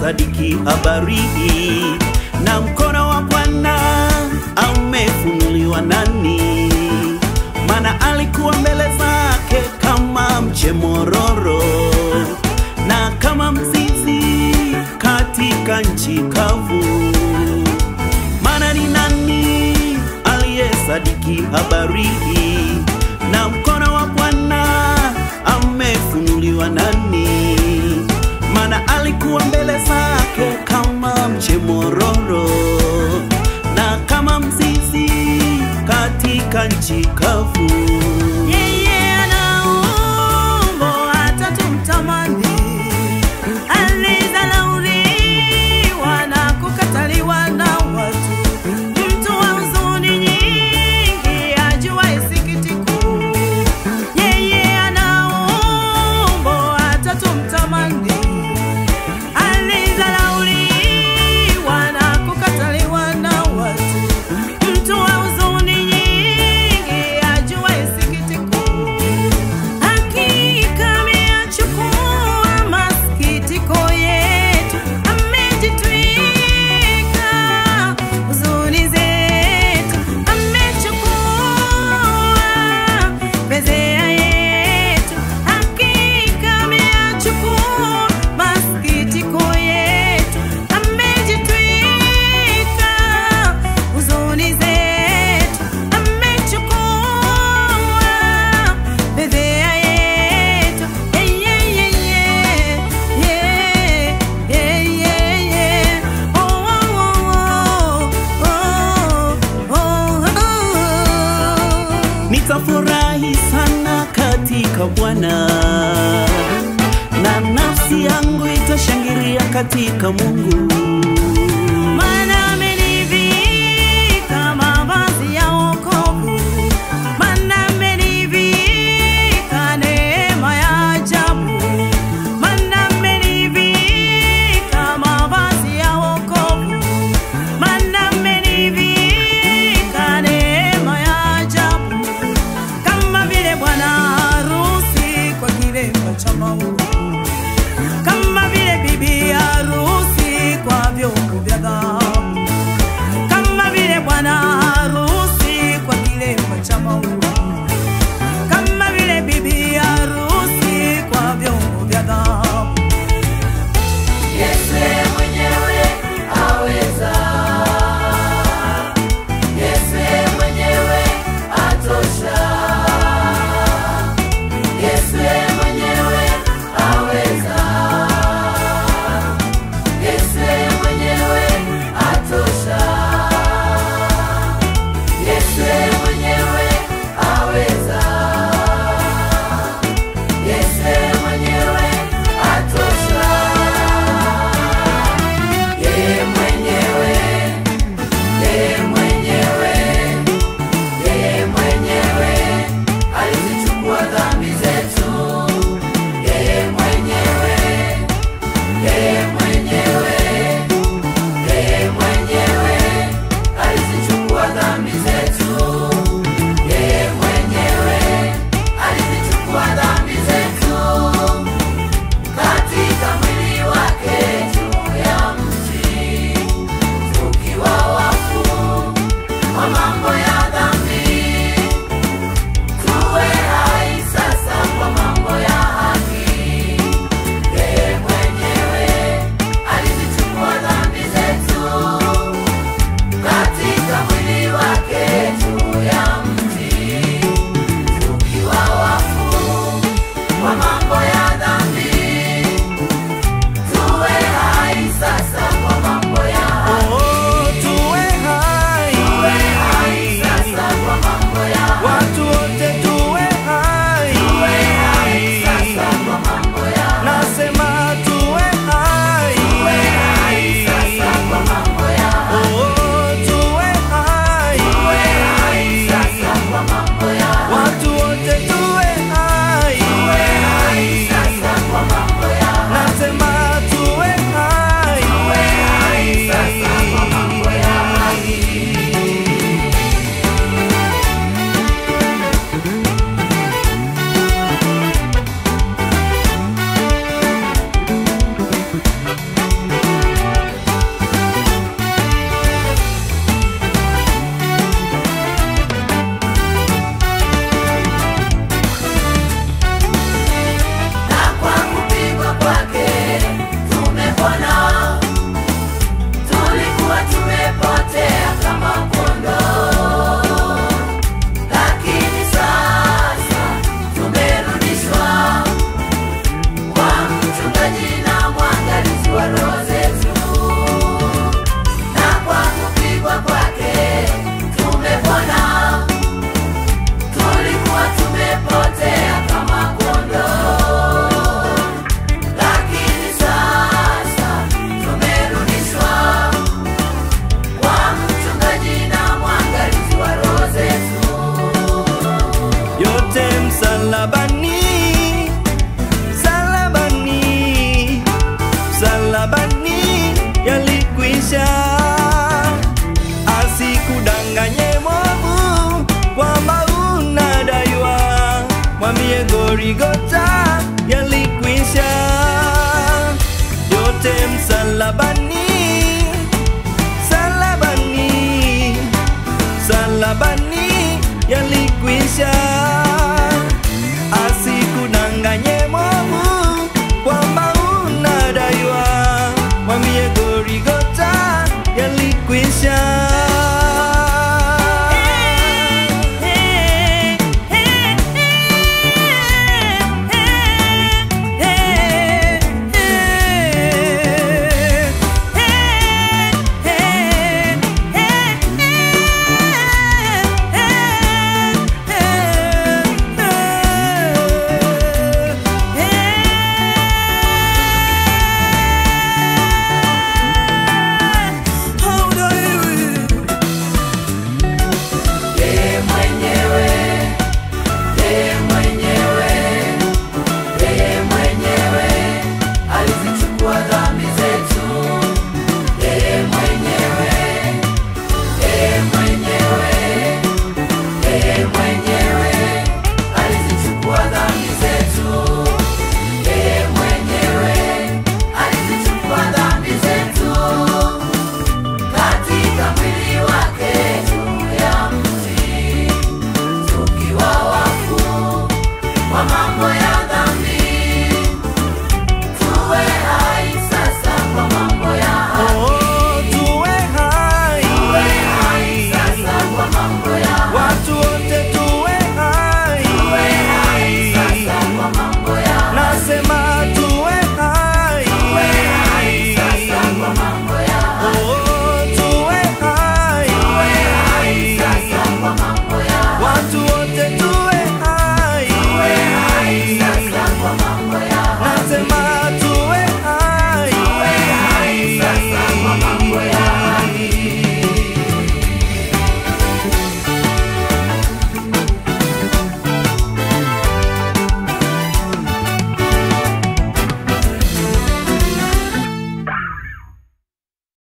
aliyesadiki habari hii, na mkono wa Bwana umefunuliwa nani? Maana alikuwa mbele zake kama mche mororo na kama mzizi katika nchi kavu. Maana ni nani aliyesadiki habari hii, na mkono wa Bwana umefunuliwa nani? Maana alikuwa mbele zake kama mche mororo na kama mzizi katika nchi kavu. Yeye ana umbo hata tumtamani, alizalauliwa na kukataliwa na watu, mtu wa huzuni nyingi ajuaye sikitiko. Yeye ana umbo hata tumtamani, alizalauliwa na kukataliwa na watu, mtu wa huzuni nyingi ajuaye sikitiko. Hakika ameyachukua masikitiko yetu, amejitwika huzuni zetu, amechukua fedheha yetu. Hakika ameyachukua masikitiko yetu, amejitwika huzuni zetu, amechukua fedheha yetu. Nitafurahi sana katika Bwana, na nafsi yangu itashangilia katika Mungu. Maana amenivika mavazi ya wokovu, maana amenivika neema ya ajabu, maana amenivika mavazi ya wokovu, maana amenivika neema ya ajabu. Kama vile bwana harusi kwa kilemba cha maua, kama vile bibi harusi kwa vyombo vya dhahabu, kama vile bwana harusi kwa kilemba cha maua, kama vile bibi harusi kwa vyombo vya dhahabu. Yesu mwenyewe aweza, Yesu mwenyewe atosha, Yesu mwenyewe aweza, Yesu mwenyewe atosha, Yesu mwenyewe aweza, Yesu mwenyewe atosha. Yeye mwenyewe, yeye mwenyewe, yeye mwenyewe alizichukua dhambi zetu. Yeye mwenyewe, yeye mwenyewe, yeye mwenyewe alizichukua dhambi zetu. Yeye mwenyewe alizichukua dhambi zetu katika mwili wake juu ya mti, tukiwa wafu kwa mambo ya dhambi, tuwe hai sasa kwa mambo ya haki. Yeye mwenyewe alizichukua dhambi zetu katika mwili wake juu ya mti, tukiwa wafu kwa mambo ya dhambi, tuwe hai sasa kwa mambo ya haki. Oh, tuwe hai, Tuwe hai sasa kwa mambo ya haki. watu wote tuwe hai, Tuwe hai sasa kwa mambo ya haki. nasema tuwe hai, Tuwe hai sasa kwa mambo ya haki. oh, tuwe hai, Tuwe hai sasa kwa mambo ya haki. watu wote tuwe hai, Tuwe hai sasa kwa mambo ya haki. nasema tuwe hai, Tuwe hai sasa kwa mambo ya haki. Goligota yalikwisha, yote msalabani, salabani, salabani yalikwisha.